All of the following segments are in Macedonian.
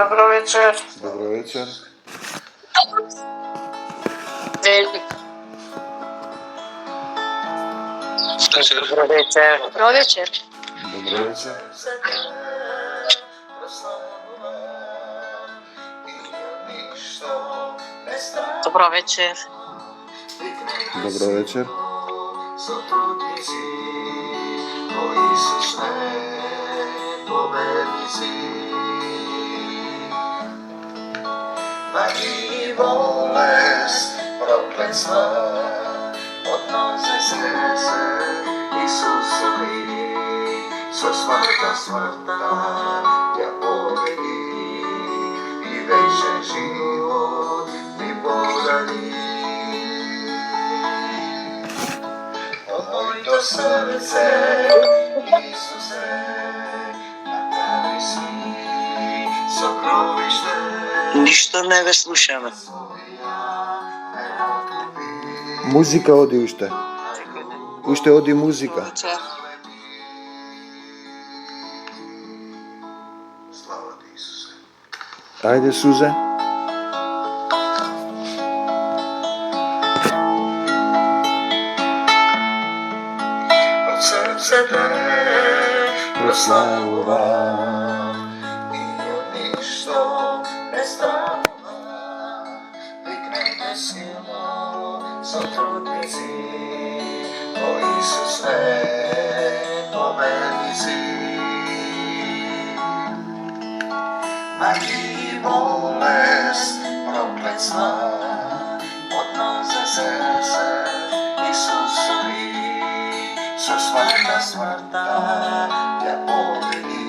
Добро вечер. Добро вечер. Добро вечер. Добро вечер. Добро вечер. Добро вечер. Добро вечер. Сотрудници, кои сме победници. Маги болест, проклетства, относе се Исусови, со смртта ја победи и вечен живот ни подари. Моето срце, Исусе, направи си сокровиште. Ништо не ве слушаме. Музика оди уште. Уште оди музика. Вечер. Слава ти, Исусе. Ајде, Сузе. Од срцето прославувам и од ништо не стравувам. Викнете силно, сотрудници, кои сме победници. Маги и болест, проклетства, относе се Исусови, со својата смртта ја победи.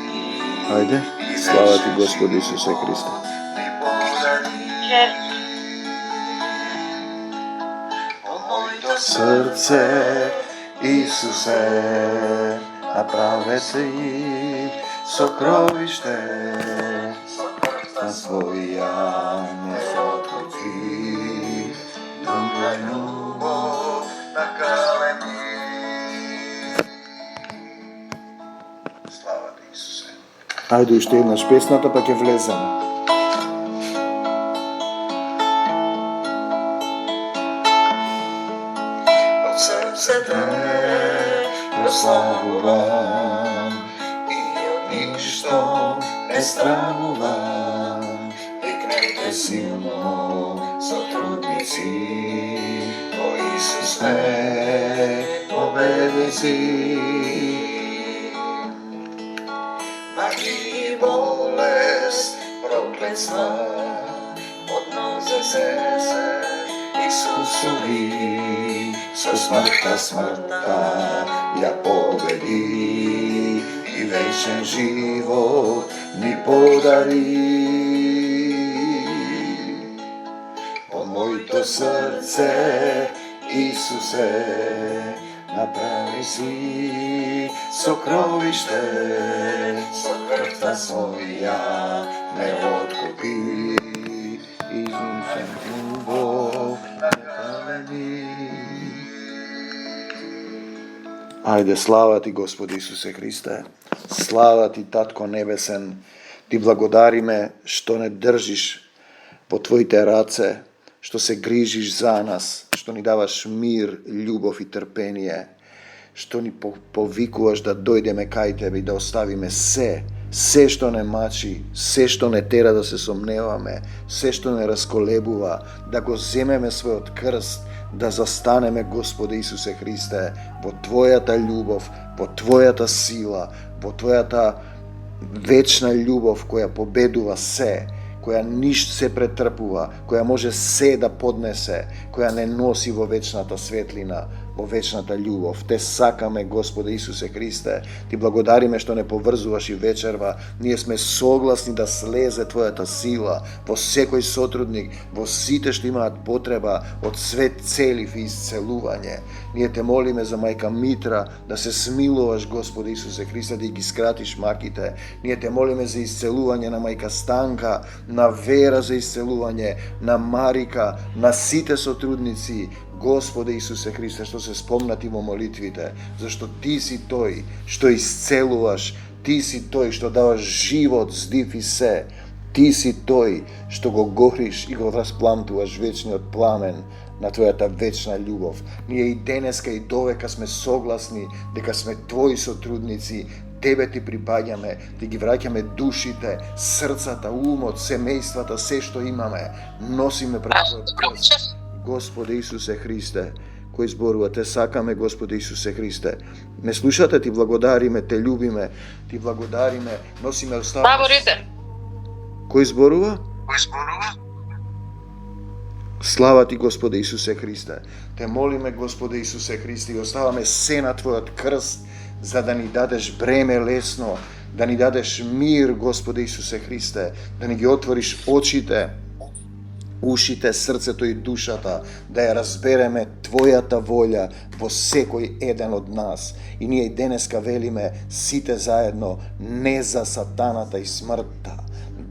Ајде. Слава ти, Господи Исусе Христе. Ни подари. О моето Срце, Исусе, направе си сокровиште, на своја не соткри, на љубов на калеми. Слава ти, Исусе. Ајде уште еднаш песната, па ќе влеземе. Од срцето прославувам и од ништо не стравувам. Викнете силно, сотрудници, кои сме победници. Маги и болест, проклетства, относе се Исусови, со смртта ја победи и вечен живот ни подари. О моето срце, Исусе, направи си сокровиште, со крвта своја ме откупи и вечен љубов на калеми. Ајде, слава ти, Господи Исусе Христе. Слава ти, Татко Небесен. Ти благодариме што не држиш во Твоите раце, што се грижиш за нас, што ни даваш мир, љубов и трпение, што ни повикуваш да дојдеме кај Тебе и да оставиме се што не мачи, се што не тера да се сомневаме, се што не расколебува, да го земеме својот крст, да застанеме, Господи Исусе Христе, во Твојата љубов, во Твојата сила, во Твојата вечна љубов која победува се, која ништо се претрпува, која може се да поднесе, која не носи во вечната светлина, во вечната љубов. Те сакаме, Господе Исусе Христе. Ти благодариме што не поврзуваш и вечерва. Ние сме согласни да слезе Твојата сила во секој сотрудник, во сите што имаат потреба од свет целив и исцелување. Ние те молиме за мајка Митра да се смилуваш, Господе Исусе Христе, да ги скратиш маките. Ние те молиме за исцелување на мајка Станка, на Вера за исцелување, на Марика, на сите сотрудници, Господе Исусе Христе, што се спомнати во молитвите, зашто Ти си тој што исцелуваш, Ти си тој што даваш живот, здив и се. Ти си тој што го гориш и го распламтуваш вечниот пламен на твојата вечна љубов. Ние и денеска и довека сме согласни дека сме твои сотрудници, тебе ти припаѓаме, ти ги враќаме душите, срцата, умот, семејствата, се што имаме, носиме пред твојот крст. Господи Исусе Христе, кој зборува, те сакаме, Господи Исусе Христе. Ме слушате, ти благодариме, те љубиме, ти благодариме, носиме оставаме. Баборите. Кој зборува? Слава ти, Господи Исусе Христе. Те молиме, Господи Исусе Христе, и оставаме се на Твојот крст, за да ни дадеш бреме лесно, да ни дадеш мир, Господи Исусе Христе, да ни ги отвориш очите, ушите, срцето и душата, да ја разбереме Твојата волја во секој еден од нас. И ние и денеска велиме сите заедно, не за сатаната и смртта,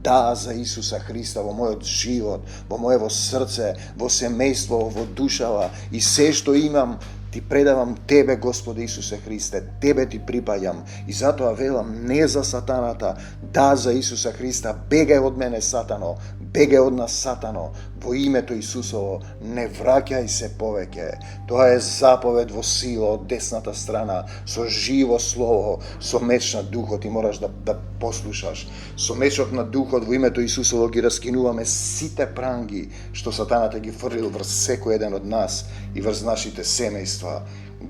да за Исуса Христа во мојот живот, во моево срце, во семејство, во душава и се што имам, ти предавам Тебе, Господи Исусе Христе, Тебе ти припаѓам и затоа велам не за сатаната, да за Исуса Христа, бегај од мене сатано, бегај од нас сатано, во името Исусово, не враќај се повеќе. Тоа е заповед во сила од десната страна, со живо слово, со меч на духот и мораш да послушаш. Со мечот на духот во името Исусово ги раскинуваме сите пранги што сатаната ги фрлил врз секој еден од нас и врз нашите семејства.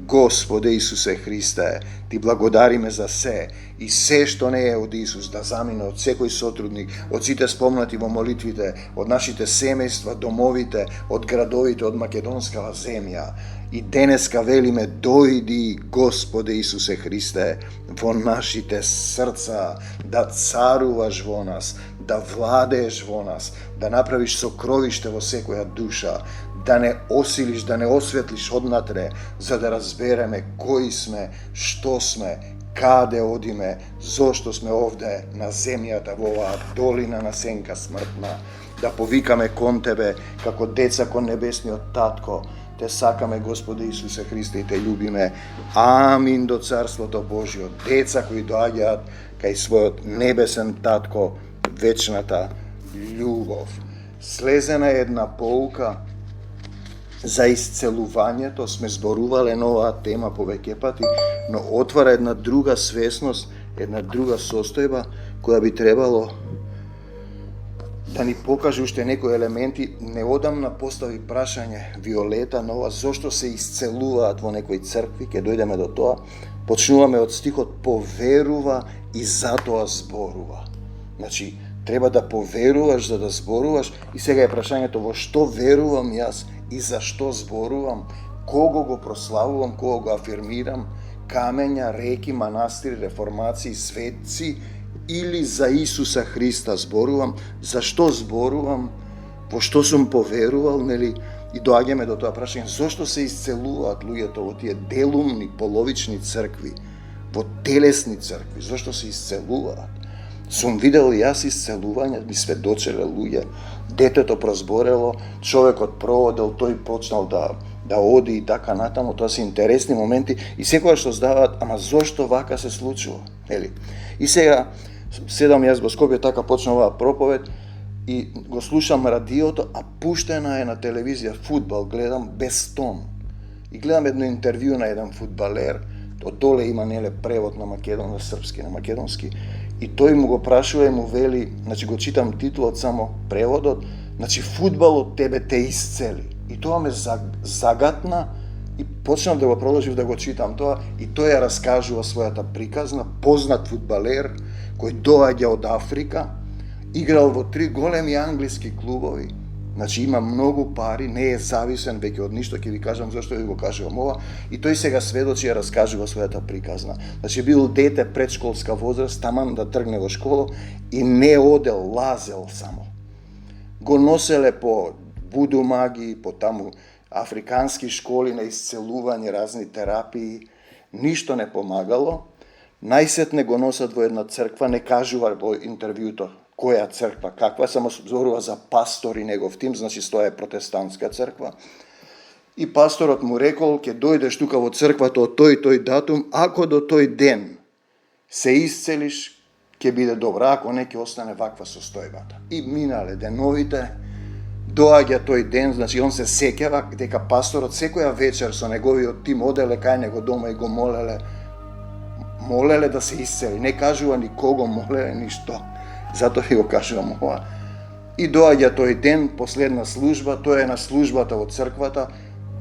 Господе Исусе Христе, ти благодариме за се и се што не е од Исус да замине од секој сотрудник, од сите спомнати во молитвите, од нашите семејства, домовите, од градовите, од македонскава земја. И денеска велиме, дојди, Господе Исусе Христе, во нашите срца, да царуваш во нас, да владееш во нас, да направиш сокровиште во секоја душа, да не осилиш, да не осветлиш однатре, за да разбереме кои сме, што сме, каде одиме, зошто сме овде на земјата во оваа долина на сенка смртна, да повикаме кон Тебе како деца кон небесниот Татко. Те сакаме, Господи Исусе Христе, и Те љубиме. Амин до Царството Божјо. Деца кои доаѓаат кај својот небесен Татко, вечната љубов. Слезена е една поука за исцелувањето, сме зборувале на оваа тема повеќе пати, но отвара една друга свесност, една друга состојба, која би требало да ни покаже уште некои елементи. Неодамна постави прашање Виолета на ова, зошто се исцелуваат во некои цркви, ќе дојдеме до тоа. Почнуваме од стихот поверува и затоа зборува. Значи, треба да поверуваш за да зборуваш и сега е прашањето во што верувам јас и за што зборувам, кого го прославувам, кого го афирмирам, камења, реки, манастири, реформации, светци или за Исуса Христа зборувам, за што зборувам, во што сум поверувал, нели? И доаѓаме до тоа прашање, зошто се исцелуваат луѓето во тие делумни, половични цркви, во телесни цркви, зошто се исцелуваат? Сум видел јас исцелување, ми сведочеле луѓе, детето прозборело, човекот проводел, тој почнал да оди и така натаму, тоа се интересни моменти и секогаш што здаваат, ама зошто вака се случува, нели? И сега седам јас во Скопје, така почна оваа проповед и го слушам радиото, а пуштена е на телевизија фудбал, гледам без тон. И гледам едно интервју на еден фудбалер, од доле има неле превод на на српски, на македонски, и тој му го прашува и му вели, значи го читам титулот, само преводот, значи фудбалот тебе те исцели. И тоа ме загатна и почнав да го продолжив да го читам тоа и тој ја раскажува својата приказна, познат фудбалер кој доаѓа од Африка, играл во 3 големи англиски клубови, значи има многу пари, не е зависен веќе од ништо, ќе ви кажам зашто ви го кажувам ова, и тој сега сведочи ја раскажува својата приказна. Значи бил дете предшколска возраст, таман да тргне во школа и не одел, лазел само. Го носеле по буду магии, по таму африкански школи на исцелување, разни терапии, ништо не помагало. Најсетне го носат во една црква, не кажува во интервјуто која црква, каква, само зборува за пастор и негов тим, значи тоа е протестантска црква. И пасторот му рекол, ќе дојдеш тука во црквата од тој датум, ако до тој ден се исцелиш, ќе биде добра, ако не ќе остане ваква состојбата. И минале деновите, доаѓа тој ден, значи он се сеќава дека пасторот секоја вечер со неговиот тим оделе кај него дома и го молеле да се исцели. Не кажува ни кого молеле, ни што. Затоа ви го кажувам ова. И доаѓа тој ден, последна служба, тој е на службата во црквата,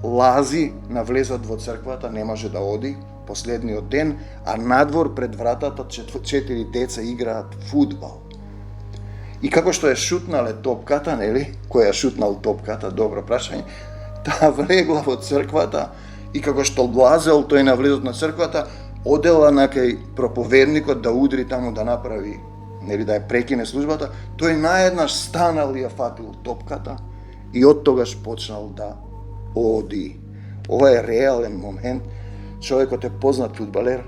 лази, навлезат во црквата, не може да оди, последниот ден, а надвор пред вратата 4 деца играат фудбал. И како што е шутнале топката, нели, кој е шутнал топката, добро прашање, таа влегла во црквата и како што влазел тој навлезот на црквата, одела на кај проповедникот да удри таму да направи, нели да ја прекине службата, тој наеднаш станал и ја фатил топката и од тогаш почнал да оди. Ова е реален момент. Човекот е познат фудбалер.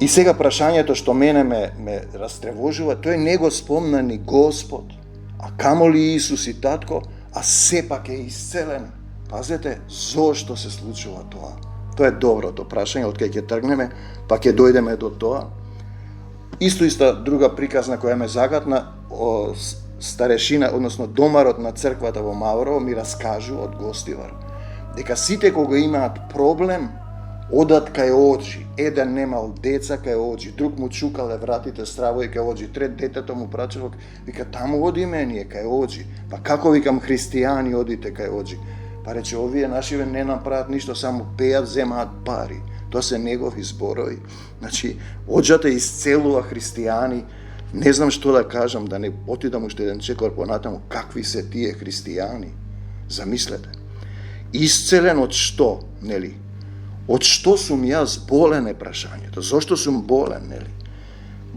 И сега прашањето што мене ме растревожува, тој не го спомна ни Господ, а камоли Исус и татко, а сепак е исцелен. Пазете, зошто се случува тоа? Тоа е доброто прашање, од кај ќе тргнеме, па ќе дојдеме до тоа. Иста друга приказна која ме загатна, старешина, односно домарот на црквата во Маврово ми раскажува од Гостивар, дека сите кога имаат проблем, одат кај Оџи. Еден немал деца кај Оџи, друг му чукале вратите страво и кај Оџи, трет детето му прачало, вика таму одиме ние кај Оџи. Па како викам христијани одите кај Оџи? Па рече, овие нашиве не направат ништо, само пеат, земаат пари. Тоа се негови зборови. Значи, Оџата исцелува христијани. Не знам што да кажам, да не отидам уште еден чекор понатаму, какви се тие христијани. Замислете. Исцелен од што, нели? Од што сум јас болен е прашањето? Зошто сум болен, нели?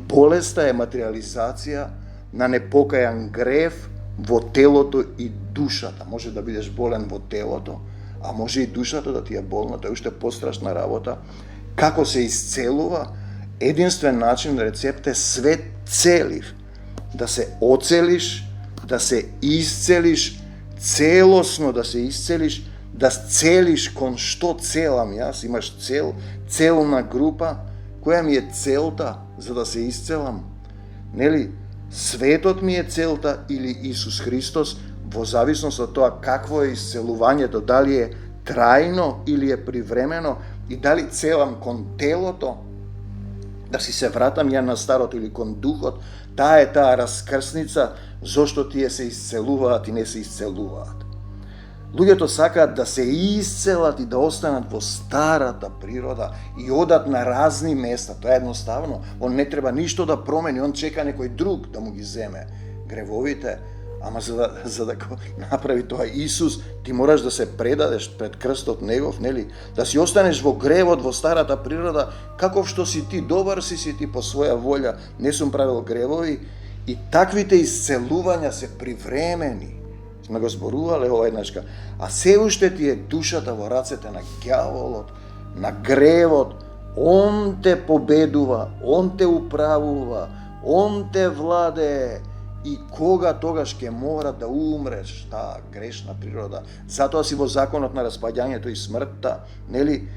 Болеста е материализација на непокајан грев во телото и душата. Може да бидеш болен во телото, а може и душата да ти е болна, тоа е уште пострашна работа. Како се исцелува? Единствен начин, рецепт е свет целив. Да се оцелиш, да се исцелиш, целосно да се исцелиш, да целиш кон што целам јас, имаш целна група, која ми е целта за да се исцелам? Нели, светот ми е целта или Исус Христос, во зависност од тоа какво е исцелувањето, дали е трајно или е привремено и дали целам кон телото, да си се вратам ја на старото или кон духот, таа е таа раскрсница зошто тие се исцелуваат и не се исцелуваат. Луѓето сакаат да се исцелат и да останат во старата природа и одат на разни места. Тоа е едноставно. Он не треба ништо да промени, он чека некој друг да му ги земе гревовите. Ама за да го направи тоа Исус, ти мораш да се предадеш пред крстот негов, нели? Да си останеш во гревот, во старата природа, каков што си ти, добар си ти по своја волја, не сум правил гревови, и таквите исцелувања се привремени. Сме го зборувале ова еднашка. А се уште ти е душата во рацете на ѓаволот, на гревот. Он те победува, он те управува, он те владее. И кога тогаш ќе мора да умреш, таа грешна природа. Затоа си во законот на распаѓањето и смртта, нели,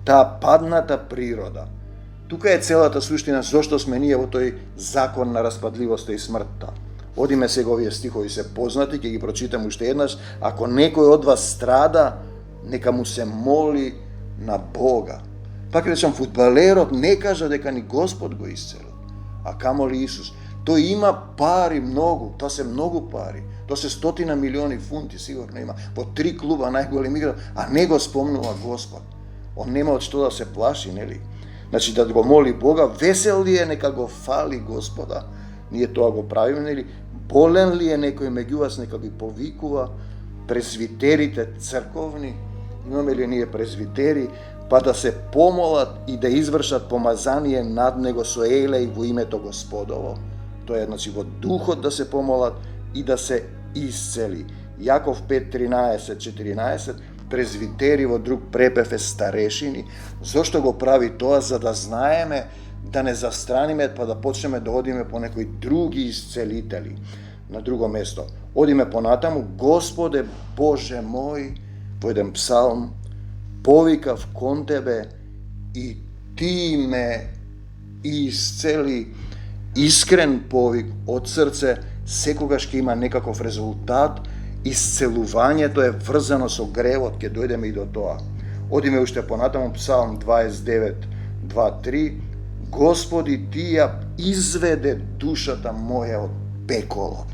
таа падната природа. Тука е целата суштина зошто сме ние во тој закон на распадливоста и смртта. Одиме сега, овие стихови се познати, ќе ги прочитам уште еднаш. Ако некој од вас страда, нека му се моли на Бога. Пак речам, фудбалерот не кажа дека ни Господ го исцелил, а камоли Исус. Тој има пари многу, тоа се многу пари. Тоа се 100 милиони фунти сигурно има. Во 3 клуба најголем игра, а не го спомнува Господ. Он нема од што да се плаши, нели? Значи да го моли Бога, весел ли е, нека го фали Господа. Ние тоа го правиме, нели? Болен ли е некој меѓу вас, нека би повикува. Презвитерите црковни, имаме ли ние презвитери, па да се помолат и да извршат помазание над него со елеј во името Господово. Тоа е, значи, во духот да се помолат и да се исцели. Јаков 5:13-14, презвитери во друг препев е старешини. Зошто го прави тоа? За да знаеме, да не застраниме, па да почнеме да одиме по некои други исцелители. На друго место. Одиме понатаму, Господе Боже мој, во еден псалм, повикав кон Тебе и Ти ме и исцели, искрен повик од срце, секогаш ќе има некаков резултат. Исцелувањето е врзано со гревот, ќе дојдеме и до тоа. Одиме уште понатаму, Псалм 29, 2-3. Господи, ти ја изведе душата моја од пеколот.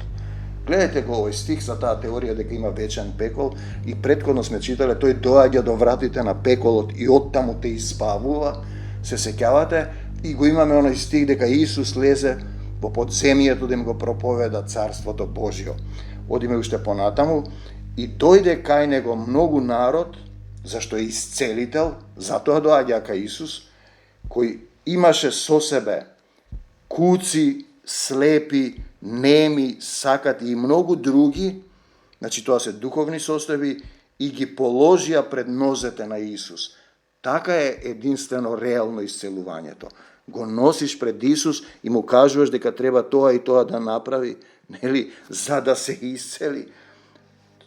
Гледате го овој стих за таа теорија дека има вечен пекол и претходно сме читале, тој доаѓа до вратите на пеколот и оттаму те избавува. Се сеќавате? И го имаме оној стих дека Исус лезе во подземјето да им го проповеда Царството Божјо. Одиме уште понатаму и дојде кај него многу народ, зашто е исцелител, затоа доаѓа кај Исус, кој имаше со себе куци, слепи, неми, сакати и многу други, значи тоа се духовни состојби, и ги положија пред нозете на Исус. Така е единствено реално исцелувањето. Го носиш пред Исус и му кажуваш дека треба тоа и тоа да направи, нели, за да се исцели.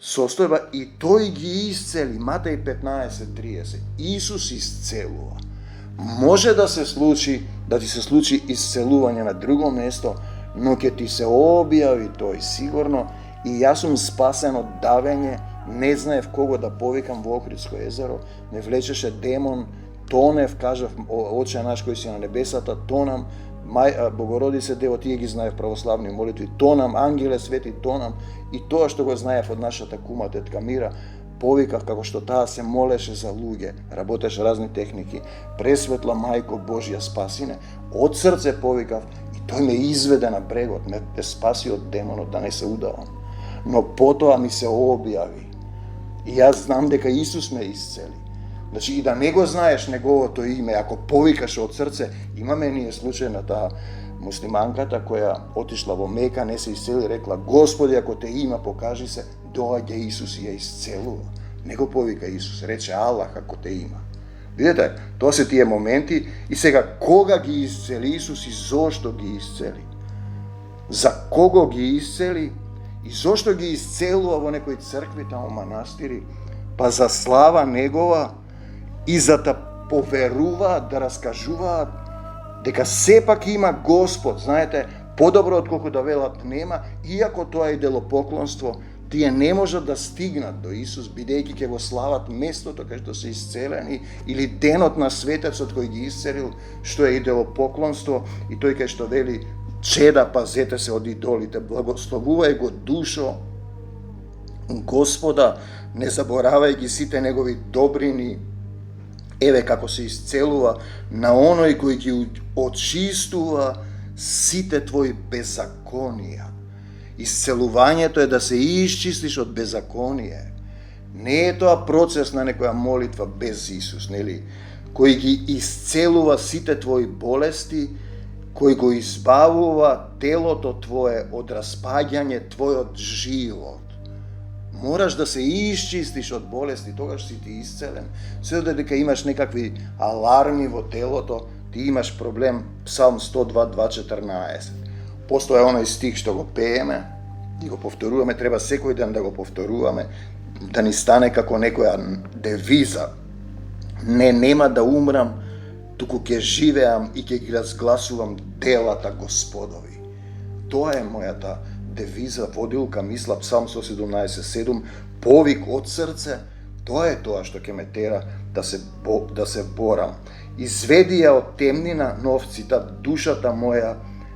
Состојба и тој ги исцели. Матеј 15:30. Исус исцелува. Може да се случи, да ти се случи исцелување на друго место, но ќе ти се објави тој сигурно. И јас сум спасен од давење, не знаев кого да повикам во Охридско езеро, ме влечеше демон, тонев, кажав, Отче наш кој си на небесата, тонам, Богородице Дево, тие ги знаев православни молитви, тонам, ангеле свети, тонам, и тоа што го знаев од нашата кума тетка Мира, повикав како што таа се молеше за луѓе, работеше разни техники, пресветла Мајко Божја спасине, од срце повикав и тој ме изведе на брегот, ме спаси од демонот да не се удавам. Но потоа ми се објави и јас знам дека Исус ме исцели. Значи и да не го знаеш неговото име, ако повикаш од срце, имаме ние случај на таа муслиманката која отишла во Мека, не се исцели, рекла: Господи, ако те има, покажи се, доаѓа Исус и ја исцелува. Не го повика Исус, рече Аллах ако те има. Видете, тоа се тие моменти и сега кога ги исцели Исус и зошто ги исцели? За кого ги исцели и зошто ги исцелува во некои цркви, таму манастири? Па за слава Негова и за да поверуваат, да раскажуваат дека сепак има Господ, знаете, подобро отколку да велат нема, иако тоа е идолопоклонство, тие не можат да стигнат до Исус, бидејќи ќе го слават местото кај што се исцелени, или денот на светецот кој ги исцелил, што е идолопоклонство, и тој кај што вели: чеда, пазете се од идолите, благословувај го душо Господа, не заборавај ги сите негови добрини. Еве како се исцелува на оној кој ги очистува сите твои беззаконија. Исцелувањето е да се исчистиш од беззаконие. Не е тоа процес на некоја молитва без Исус, нели? Кој ги исцелува сите твои болести, кој го избавува телото твое од распаѓање твојот живот. Мораш да се исчистиш од болести, тогаш си ти исцелен. Се додека имаш некакви аларми во телото, ти имаш проблем. Псалм 102, 2:14. Постоја оној стих што го пееме и го повторуваме, треба секој ден да го повторуваме, да ни стане како некоја девиза. Нема да умрам, туку ќе живеам и ќе ги разгласувам делата Господови. Тоа е мојата девиза, водилка, мисла, Псалм 117:7, повик од срце. Тоа е тоа што ќе ме тера да се борам. Изведи ја од темнина, нов цитат, душата моја,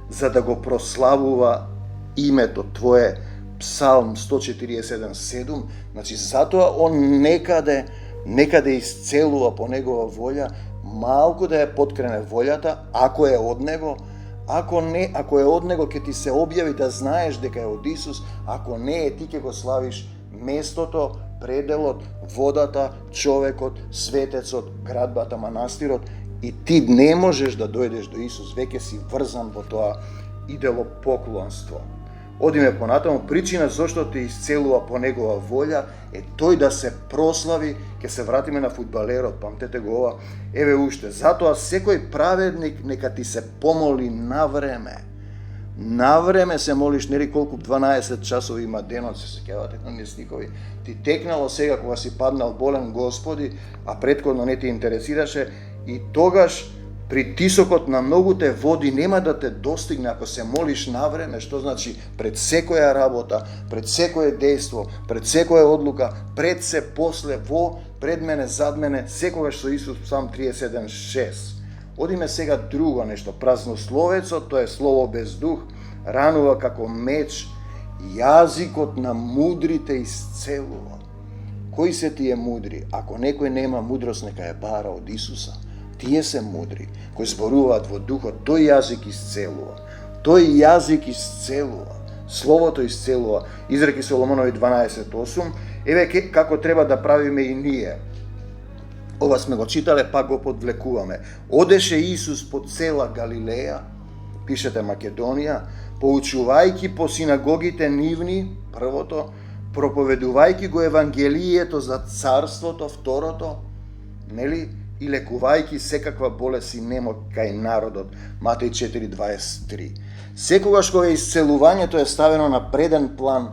за да го прославува името Твое. Псалм 147:7. Значи, затоа он некаде исцелува по негова волја, малку да ја подкрене волјата, ако е од него. Ако не, ако е од него, ќе ти се објави да знаеш дека е од Исус. Ако не е, ти ќе го славиш местото, пределот, водата, човекот, светецот, градбата, манастирот, и ти не можеш да дојдеш до Исус, веќе си врзан во тоа идолопоклонство. Одиме понатаму, причина зашто те исцелува по негова волја е тој да се прослави. Ќе се вратиме на фудбалерот, памтете го ова. Еве уште, затоа секој праведник нека ти се помоли на време. На време се молиш, нели колку 12 часови има денот, се сеќавате на несникови. Ти текнало сега кога си паднал болен, Господи, а претходно не ти интересираше, и тогаш Притисокот на многуте води нема да те достигне ако се молиш на време, што значи пред секоја работа, пред секое дејство, пред секоја одлука, пред се, после, во, пред мене, зад мене, секогаш со Исус, Псалм 37:6. Одиме сега друго нешто. Празнословецот, тоа е слово без дух, ранува како меч, јазикот на мудрите исцелува. Кои се тие мудри? Ако некој нема мудрост, нека ја бара од Исуса. Тие се мудри, кои зборуваат во духот, тој јазик исцелува. Тој јазик исцелува. Словото исцелува. Изреки Соломонови 12:8. Еве како треба да правиме и ние. Ова сме го читале, пак го подвлекуваме. Одеше Исус по цела Галилеја, пишете Македонија, поучувајќи по синагогите нивни, првото, проповедувајќи го Евангелието за царството, второто, нели, и лекувајќи секаква болест и немок кај народот, Матеј 4:23. Секогаш кога исцелувањето е ставено на преден план,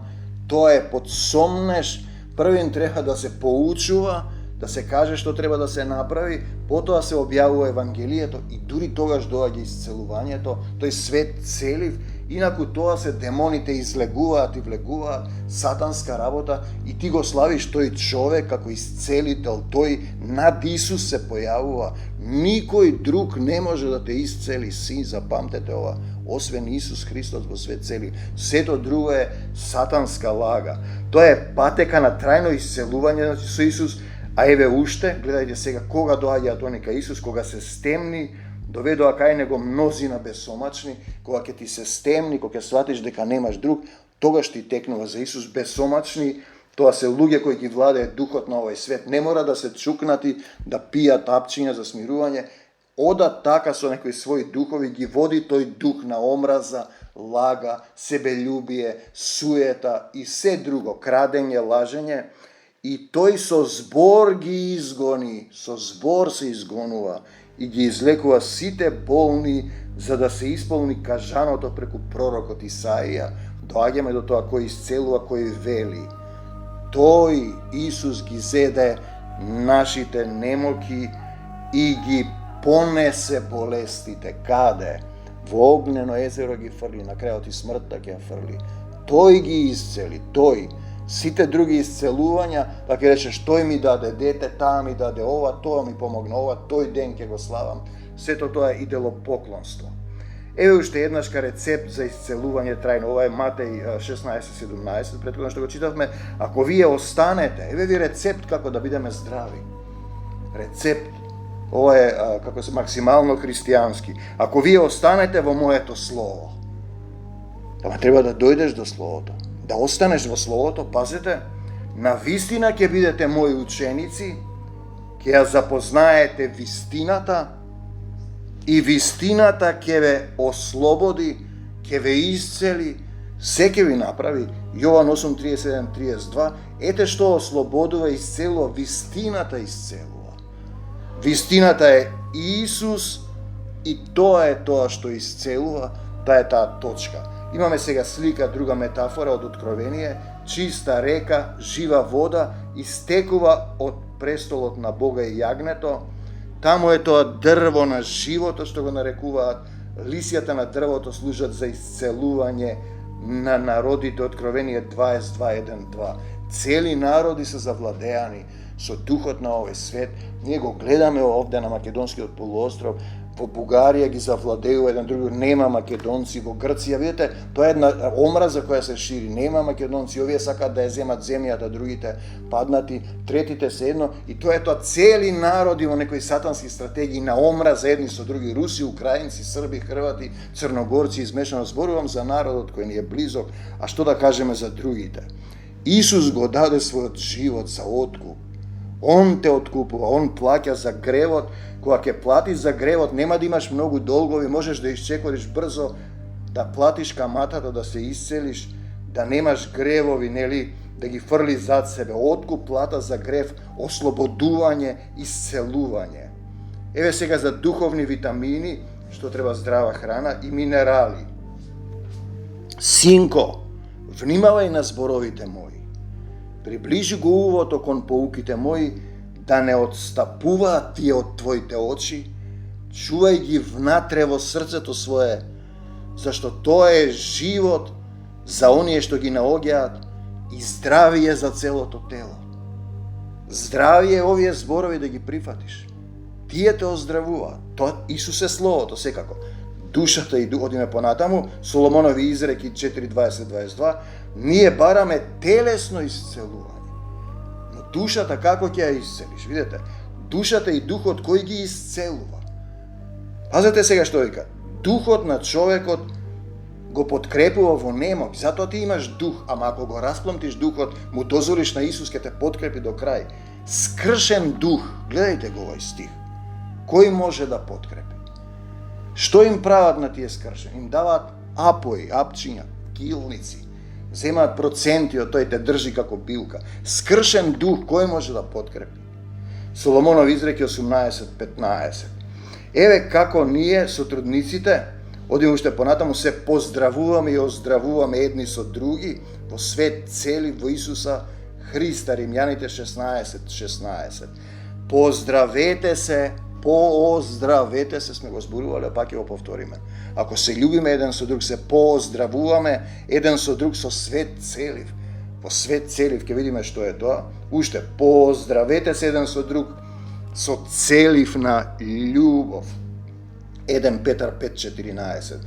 тоа е подсомнеш, првин треба да се поучува, да се каже што треба да се направи, потоа се објавува Евангелието и дури тогаш доаѓа исцелувањето, тој свет целив, инаку тоа се демоните излегуваат и влегуваат, сатанска работа и ти го славиш тој човек како исцелител, тој над Исус се појавува. Никој друг не може да те исцели, си, запамтете ова, освен Исус Христос во свет цели. Сето друго е сатанска лага. Тоа е патека на трајно исцелување со Исус. А еве уште, гледајте сега кога доаѓаат они кај Исус, кога се стемни, доведоа кај него мнозина бесомачни, кога ќе ти се стемни, кога ќе сватиш дека немаш друг, тогаш ти текнува за Исус. Бесомачни, тоа се луѓе кои ги владее духот на овој свет, не мора да се чукнати, да пијат апчиња за смирување, одат така со некои своји духови, ги води тој дух на омраза, лага, себељубие, суета и се друго, крадење, лажење, и тој со збор ги изгони, со збор се изгонува и ги излекува сите болни, за да се исполни кажаното преку пророкот Исаија. Доаѓаме до тоа кој исцелува, кој вели. Тој, Исус, ги зеде нашите немоки и ги понесе болестите. Каде? Во огнено езеро ги фрли, на крајот и смртта ќе ја фрли. Тој ги исцели, тој. Сите други исцелувања, па ќе речеш, тој ми даде дете, таа ми даде ова, тоа ми помогна ова, тој ден ќе го славам. Сето тоа е идолопоклонство. Еве уште еднашка рецепт за исцелување трајно. Ова е Матеј 16:17, претходно што го читавме. Ако вие останете, еве ви рецепт како да бидеме здрави. Рецепт. Ова е како се максимално христијански. Ако вие останете во моето слово, ама треба да дојдеш до словото. Да останеш во словото, пазете, на вистина ќе бидете мои ученици, ќе ја запознаете вистината и вистината ќе ве ослободи, ќе ве исцели, се ќе ви направи. Јован 8:37-32, ете што ослободува и исцелува, вистината исцелува. Вистината е Исус и тоа е тоа што исцелува, таа е таа точка. Имаме сега слика, друга метафора од Откровение, чиста река, жива вода, истекува од престолот на Бога и јагнето. Таму е тоа дрво на живото, што го нарекуваат. Лисјата на дрвото служат за исцелување на народите. Откровение 22:1-2. Цели народи се завладеани со духот на овој свет. Ние го гледаме овде на Македонскиот полуостров. Во Бугарија ги завладеува еден друг, нема македонци. Во Грција, видите, тоа е една омраза која се шири. Нема македонци, овие сакаат да ја земат земјата, другите паднати, третите се едно. И тоа е тоа, цели народи во некои сатански стратегии на омраза едни со други, руси, украинци, срби, хрвати, црногорци, измешано. Зборувам за народот кој ни е близок, а што да кажеме за другите? Исус го даде својот живот за откуп. Он те откупува, он плаќа за гревот. Кога ќе платиш за гревот, нема да имаш многу долгови, можеш да исчекориш брзо, да платиш каматата, да се исцелиш, да немаш гревови, нели, да ги фрли зад себе. Откуп, плата за грев, ослободување, исцелување. Еве сега за духовни витамини, што треба здрава храна и минерали. Синко, внимавај на зборовите мои. Приближи го увото кон поуките мои, да не отстапуваат тие од твоите очи. чувај ги внатре во срцето свое, зашто тоа е живот за оние што ги наоѓаат и здравие за целото тело. Здравие овие зборови да ги прифатиш. Тие те оздравуваат. Тоа Исус е Словото, секако. Душата и одиме понатаму, Соломонови изреки 4:20-22, ние бараме телесно исцелување. Но душата како ќе ја исцелиш? Видете, душата и духот кој ги исцелува. Пазете сега што вика. Духот на човекот го подкрепува во немок, затоа ти имаш дух, ама ако го распломтиш духот, му дозволиш на Исус ке те подкрепи до крај. Скршен дух, гледајте го овој стих. Кој може да подкрепи? Што им прават на тие скршени? Им даваат апои, апчиња, килници. Земаат проценти од тој, те држи како билка. Скршен дух, кој може да подкрепи? Соломонов изреки 18:15. Еве како ние, сотрудниците, одиме уште понатаму, се поздравуваме и оздравуваме едни со други во свет цели во Исуса Христа. Римјаните 16:16. Поздравете се, пооздравете се, сме го зборувале, пак ќе го повториме. Ако се љубиме еден со друг, се пооздравуваме еден со друг со свет целив. Во свет целив ќе видиме што е тоа. Уште, поздравете се еден со друг со целив на љубов. 1 Петар 5:14.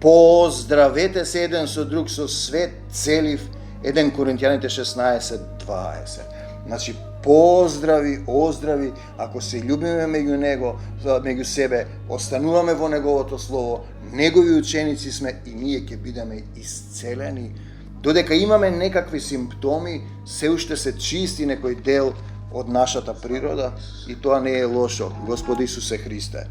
Поздравете се еден со друг со свет целив. 1 Коринтијаните 16:20. Значи, поздрави, оздрави, ако се љубиме меѓу себе, остануваме во Неговото Слово, Негови ученици сме и ние ќе бидеме исцелени. Додека имаме некакви симптоми, се уште се чисти некој дел од нашата природа и тоа не е лошо, Господ Исусе Христе.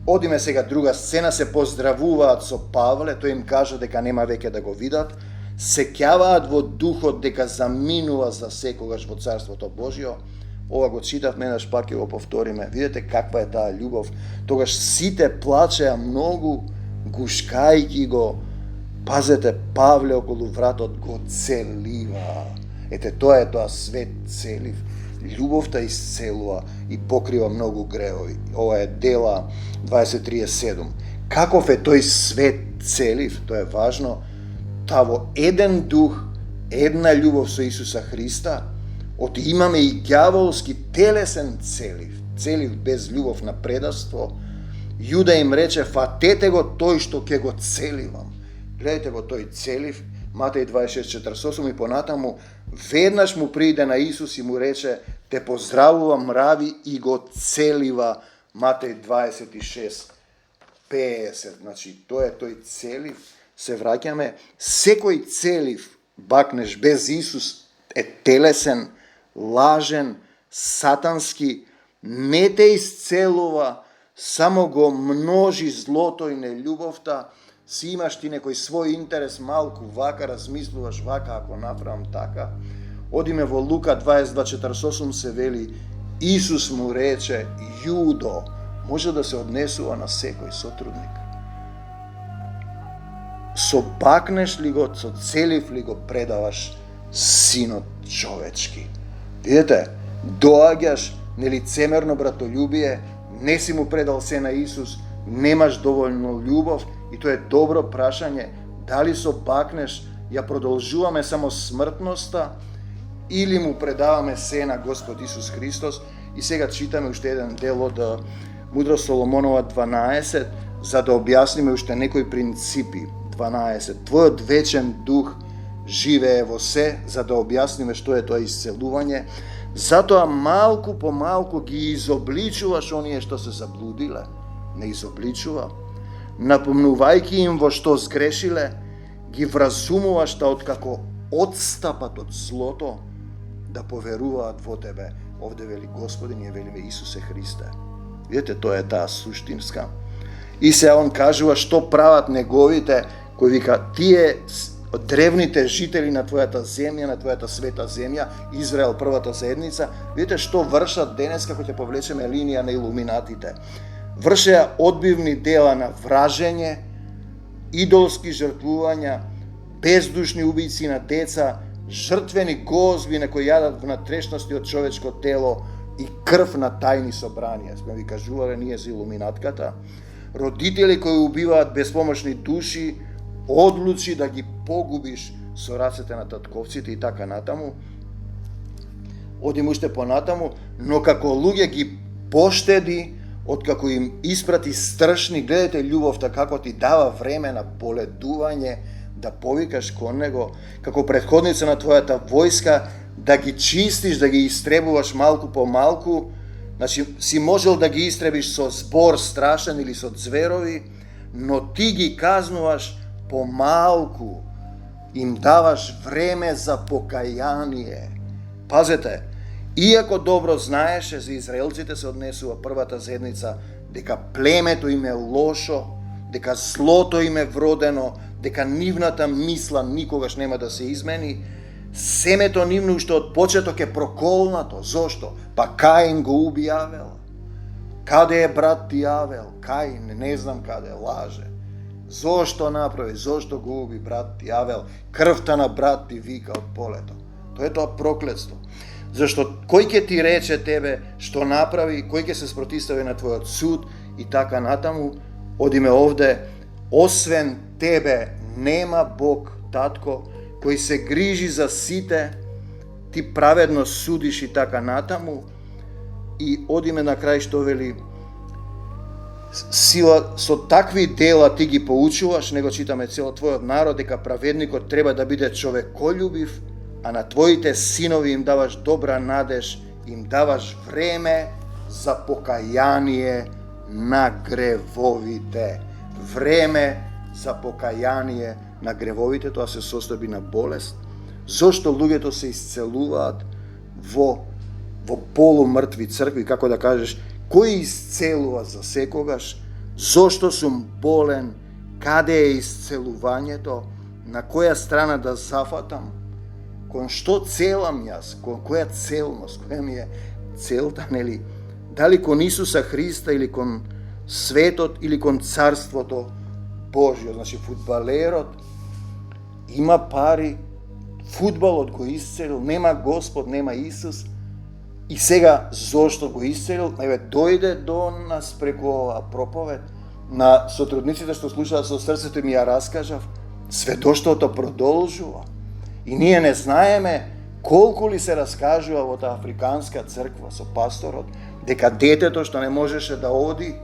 Одиме сега друга сцена, се поздравуваат со Павле, тој им кажа дека нема веќе да го видат, сеќаваат во духот дека заминува за секогаш во Царството Божјо. Ова го читавме, еднаш пак ќе го повториме. Видете каква е таа љубов. Тогаш сите плачеа многу, гушкајќи го. Пазете, Павле околу вратот го целива. Ете, тоа е тоа свет целив. Љубовта исцелува и покрива многу гревови. Ова е Дела 20:37. Каков е тој свет целив? Тоа е важно. Та во еден дух, една љубов со Исуса Христа, оти имаме и ѓаволски телесен целив, целив без љубов на предавство. Јуда им рече, фатете го тој што ќе го целивам. Гледайте го тој целив, Матеј 26:48 и понатаму, веднаш му прииде на Исус и му рече, те поздравувам, рави, и го целива. Матеј 26:50. Значи, тоа е тој целив. Се враќаме, секој целив бакнеш без Исус е телесен, лажен, сатански, не те исцелува, само го множи злото и нељубовта. Си имаш ти некој свој интерес, малку вака, размислуваш вака, ако направам така. Одиме во Лука 22:48 се вели, Исус му рече, Јудо, може да се однесува на секој сотрудник. Собакнеш ли го, со целив ли го предаваш Синот човечки? Видете, доаѓаш нелицемерно братолюбие, не си му предал се на Исус, немаш доволно љубов и тоа е добро прашање, дали собакнеш, ја продолжуваме само смртноста или му предаваме се на Господ Исус Христос. И сега читаме уште еден дел од Мудрост Соломонова 12, за да објасниме уште некои принципи. 12. Твојот вечен дух живее во се, за да објасниме што е тоа исцелување. Затоа малку по малку ги изобличуваш оние што се заблудиле. Не изобличува. Напомнувајќи им во што сгрешиле, ги вразумуваш да откако одстапат од злото, да поверуваат во Тебе. Овде вели Господи, ние велиме Исусе Христе. Видете, тоа е таа суштинска. И се он кажува што прават неговите, кој вика, тие древните жители на твојата земја, на твојата света земја, Израел, првата заедница, видите што вршат денес, како ќе повлечеме линија на илуминатите. Вршеа одбивни дела на вражење, идолски жртвувања, бездушни убици на деца, жртвени гозби на кои јадат внатрешности од човечко тело, и крв на тајни собранија. Сме ви кажувале ние за илуминатката. Родители кои убиваат безпомошни души, одлучи да ги погубиш со рацете на татковците и така натаму. Одим уште понатаму, но како луѓе ги поштеди, откако им испрати страшни, гледате љубовта како ти дава време на боледување, да повикаш кон него, како претходница на твојата војска, да ги чистиш, да ги истребуваш малку по малку. Значи, си можел да ги истребиш со збор страшен или со зверови, но ти ги казнуваш помалку, им даваш време за покаяние. Пазете, иако добро знаеше, за израелците се однесува првата седница, дека племето им е лошо, дека злото им е вродено, дека нивната мисла никогаш нема да се измени, семето нивно уште од почеток е проколнато. Зошто? Па Каин го уби Авел. Каде е брат ти Авел? Каин, не знам каде, лаже. Зошто направи? Зошто го уби брат ти Авел? Крвта на брат ти вика од полето. Тоа е тоа проклетство. Зашто кој ќе ти рече тебе што направи, кој ќе се спротистави на твојот суд и така натаму. Одиме овде, освен тебе нема Бог, татко, кој се грижи за сите, ти праведно судиш и така натаму. И одиме на крај што вели, сила со такви дела ти ги поучуваш, него читаме цело твојот народ, дека праведникот треба да биде човеколюбив, а на твоите синови им даваш добра надеж, им даваш време за покаяние на гревовите. Време за покаяние на гревовите, тоа се состои на болест. Зошто луѓето се исцелуваат во полумртви цркви, како да кажеш, кој исцелува за секогаш? Зошто сум болен? Каде е исцелувањето? На која страна да зафатам? Кон што целам јас? Кон која целност? Која ми е целта, нели? Дали кон Исуса Христа или кон светот или кон царството Божјо? Значи, фудбалерот има пари, фудбалот го исцелил, нема Господ, нема Исус. И сега, зошто го исцелил? Дојде до нас преку оваа проповед, на сотрудниците што слушаат со срцето ми ја раскажав, сведоштвото продолжува. И ние не знаеме колку ли се раскажува во таа африканска црква со пасторот, дека детето што не можеше да оди,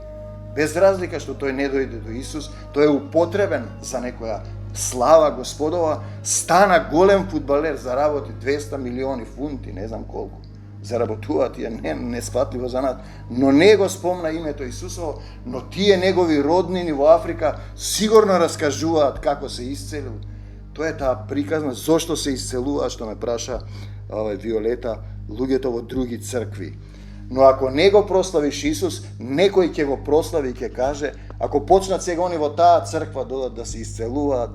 без разлика што тој не дојде до Исус, тој е употребен за некоја слава Господова, стана голем фудбалер, заработи 200 милиони фунти, не знам колку. Заработуваат ја неспатливо за нас, но не го спомна името Исусово, но тие негови роднини во Африка сигурно раскажуваат како се исцелил. Тоа е таа приказна зошто се исцелува, што ме праша Виолета, луѓето во други цркви. Но ако не го прославиш Исус, некој ќе го прослави и ќе каже, ако почнат сега они во таа црква додат да се исцелуваат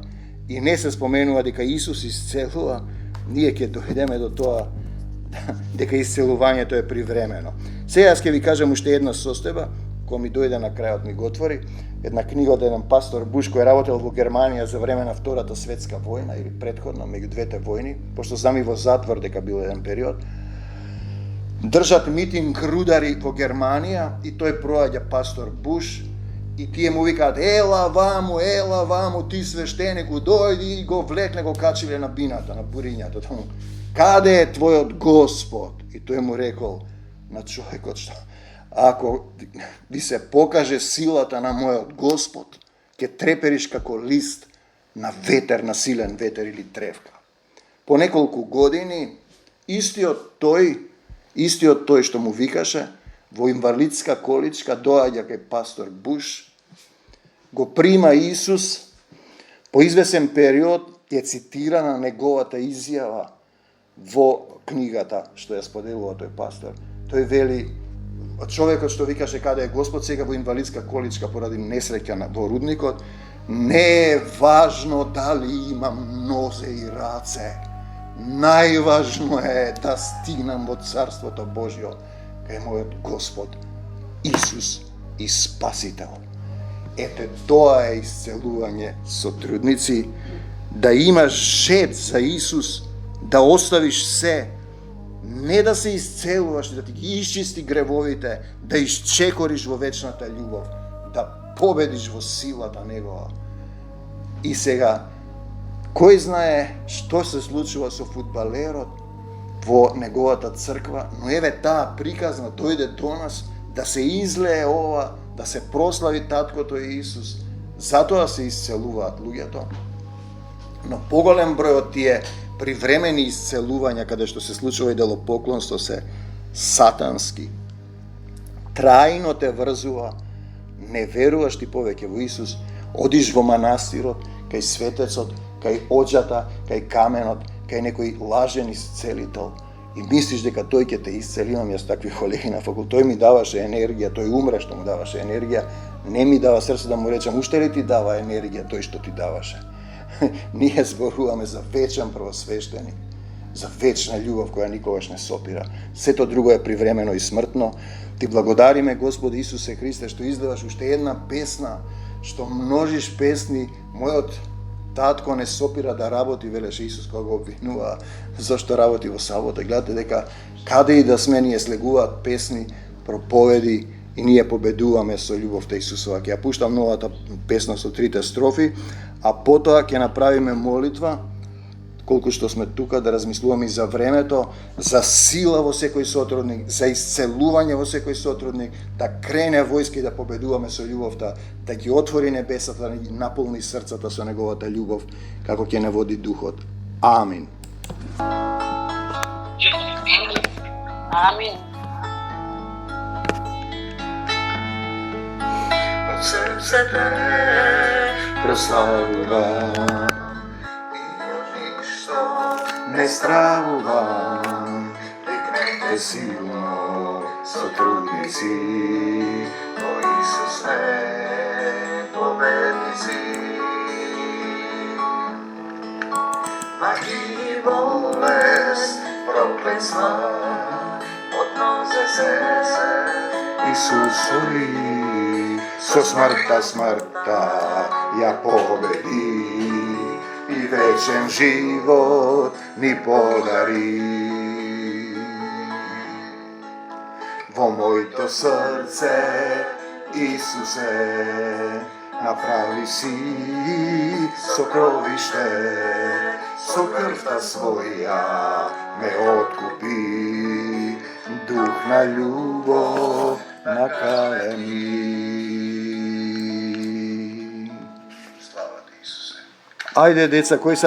и не се споменува дека Исус исцелува, ние ќе дојдеме до тоа дека исцелувањето е привремено. Сега ќе ви кажам уште една состојба, која ми дојде на крајот, ми го отвори, една книга од еден пастор Буш кој работел во Германија за време на Втората светска војна или претходно, меѓу двете војни, пошто знам и во затвор дека бил еден период. Држат митинг рудари во Германија и тој проаѓа пастор Буш и тие му викаат ела ваму, ти свештенику, дојди и го влекне, го качиле на бината, на бурињата. Тому, каде е твојот Господ? И тој му рекол на човекот што ако ви се покаже силата на мојот Господ, ќе трепериш како лист на ветер, на силен ветер или тревка. По неколку години, истиот тој што му викаше, во инвалидска количка, доаѓа кај пастор Буш, го прима Исус, по извесен период е цитирана неговата изјава во книгата што ја споделува тој пастор. Тој вели, човекот што викаше каде е Господ, сега во инвалидска количка поради несреќа во рудникот, не е важно дали имам нозе и раце. Најважно е да стигнам во Царството Божјо, кај мојот Господ, Исус и Спасител. Ете, тоа е исцелување, сотрудници, да имаш жет за Исус, да оставиш се не да се исцелуваш, да ти ги исчисти гревовите, да исчекориш во вечната љубов, да победиш во силата негова. И сега, кој знае што се случува со фудбалерот во неговата црква, но еве таа приказна дојде до нас да се излее ова, да се прослави таткото Иисус. Затоа се исцелуваат луѓето. Но поголем број од тие привремени исцелувања каде што се случува идолопоклонство се сатански. Трајно те врзува, не веруваш ти повеќе во Исус, одиш во манастирот, кај светецот, кај оџата, кај каменот, кај некој лажен исцелител и мислиш дека тој ќе те исцели. Имам јас такви колеги на факултет, тој ми даваше енергија, тој умре што му даваше енергија, не ми дава срце да му речам уште ли ти дава енергија тој што ти даваше. Ние зборуваме за вечен првосвештеник, за вечна љубов која никогаш не сопира. Сето друго е привремено и смртно. Ти благодариме, Господи Исусе Христе, што издаваш уште една песна, што множиш песни. Мојот татко не сопира да работи, велеше Исус кога го обвинува зашто работи во сабота. Гледате дека каде и да сме ние слегуваат песни, проповеди и ние победуваме со љубовта Исусова. Ќе ја пуштам новата песна со 3 строфи, а потоа ќе направиме молитва, колку што сме тука, да размислуваме и за времето, за сила во секој сотрудник, за исцелување во секој сотрудник, да крене војска и да победуваме со љубовта, да ги отвори небесата, да ги наполни срцата со неговата љубов, како ќе не води духот. Амин. Амин. Од срце те прославувам, не стравувам, викнете силно сотрудници, о Исус сме победници. Маги болест, проклетства, однозе се, Исус ори, со смртта ја победи и вечен живот ни подари. Во моето срце, Исусе, направи си сокровиште, со крвта своја ме откупи, дух на љубов накалеми. Ајде, деца, кој сака